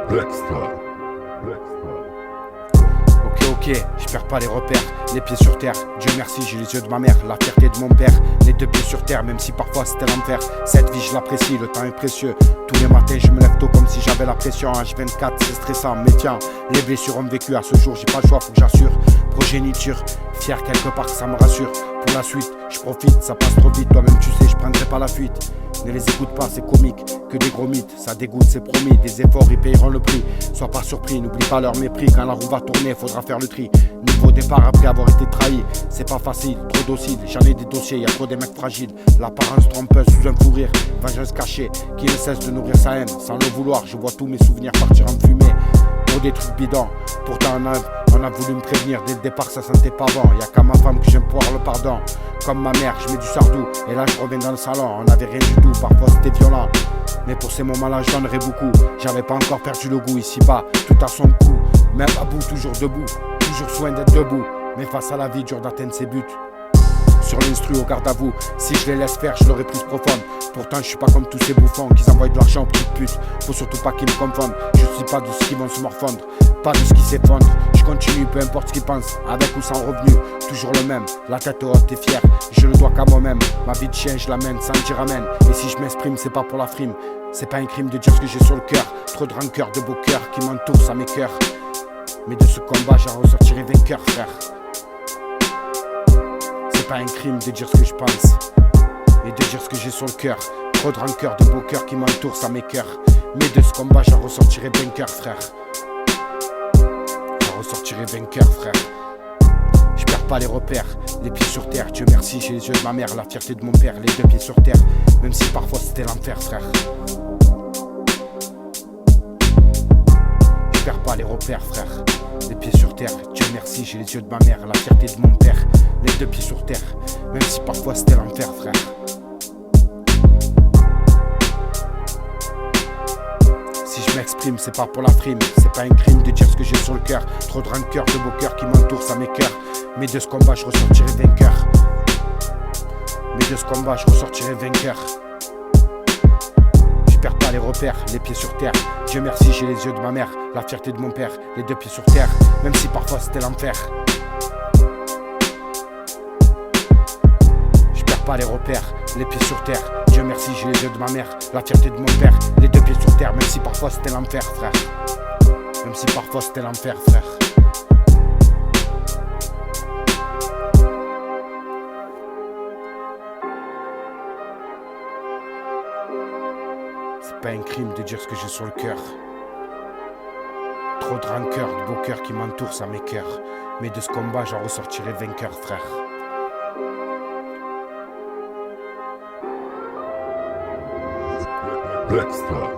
Blackstar. Ok, je perds pas les repères, les pieds sur terre. Dieu merci, j'ai les yeux de ma mère, la fierté de mon père. Les deux pieds sur terre, même si parfois c'était l'enfer. Cette vie je l'apprécie, le temps est précieux. Tous les matins je me lève tôt comme si j'avais la pression. H24 c'est stressant, mais tiens, les blessures ont vécu à ce jour, j'ai pas le choix, faut que j'assure. Progéniture, fier quelque part que ça me rassure. Pour la suite, je profite, ça passe trop vite. Toi-même tu sais, je prendrai pas la fuite. Ne les écoute pas, c'est comique, que des gros mythes, ça dégoûte, c'est promis, des efforts, ils payeront le prix. Sois pas surpris, n'oublie pas leur mépris, quand la roue va tourner, faudra faire le tri. Niveau départ après avoir été trahi, c'est pas facile, trop docile, j'en ai des dossiers, y'a trop des mecs fragiles. L'apparence trompeuse sous un fou rire, vengeance cachée, qui ne cesse de nourrir sa haine. Sans le vouloir, je vois tous mes souvenirs partir en fumée. Pour des trucs bidons, pourtant on a voulu me prévenir, dès le départ ça sentait pas bon. Y'a qu'à ma femme que j'aime pouvoir le pardon. Comme ma mère, je mets du sardou, et là je reviens dans le salon. On avait rien du tout, parfois c'était violent, mais pour ces moments-là je donnerais beaucoup. J'avais pas encore perdu le goût, ici-bas, tout à son coup. Même à bout, toujours debout, toujours soin d'être debout. Mais face à la vie, dur d'atteindre ses buts. Sur l'instru au garde à vous, si je les laisse faire, je l'aurais prise profonde. Pourtant je suis pas comme tous ces bouffons qui envoient de l'argent aux petites putes. Faut surtout pas qu'ils me confondent, je suis pas de ceux qui vont se morfondre, pas de ceux qui s'effondrent. Je continue, peu importe ce qu'ils pensent, avec ou sans revenu, toujours le même, la tête haute et fière. Je le dois qu'à moi-même, ma vie de chien je l'amène sans dire amen. Et si je m'exprime c'est pas pour la frime, c'est pas un crime de dire ce que j'ai sur le cœur. Trop de rancœur, de beaux cœurs qui m'entourent, ça m'écoeure. Mais de ce combat j'en ressortirai vainqueur frère. C'est pas un crime de dire ce que je pense et de dire ce que j'ai sur le cœur. Trop de rancœur, de beaux cœurs qui m'entourent, ça m'écoeure. Mais de ce combat j'en ressortirai vainqueur frère. J'en ressortirai vainqueur frère. Je perds pas les repères, les pieds sur terre. Dieu merci, j'ai les yeux de ma mère, la fierté de mon père, les deux pieds sur terre. Même si parfois c'était l'enfer frère. Je perds pas les repères frère, les pieds sur terre. Dieu merci, j'ai les yeux de ma mère, la fierté de mon père, les deux pieds sur terre. Même si parfois c'était l'enfer frère. Si je m'exprime c'est pas pour la frime, c'est pas un crime de dire ce que j'ai sur le cœur. Trop de rancœur, de beaux cœurs qui m'entourent, ça m'écoeure. Mais de ce combat je ressortirai vainqueur. Mais de ce combat je ressortirai vainqueur. Je perds pas les repères, les pieds sur terre. Dieu merci, j'ai les yeux de ma mère, la fierté de mon père, les deux pieds sur terre. Même si parfois c'était l'enfer. Je perds pas les repères, les pieds sur terre. Dieu merci, j'ai les yeux de ma mère, la fierté de mon père, les deux pieds sur terre. Même si parfois c'était l'enfer frère. Même si parfois c'était l'enfer frère. C'est pas un crime de dire ce que j'ai sur le cœur. Trop de rancœur, de beaux cœurs qui m'entourent, ça m'écoeure. Mais de ce combat j'en ressortirai vainqueur frère. Blackstar.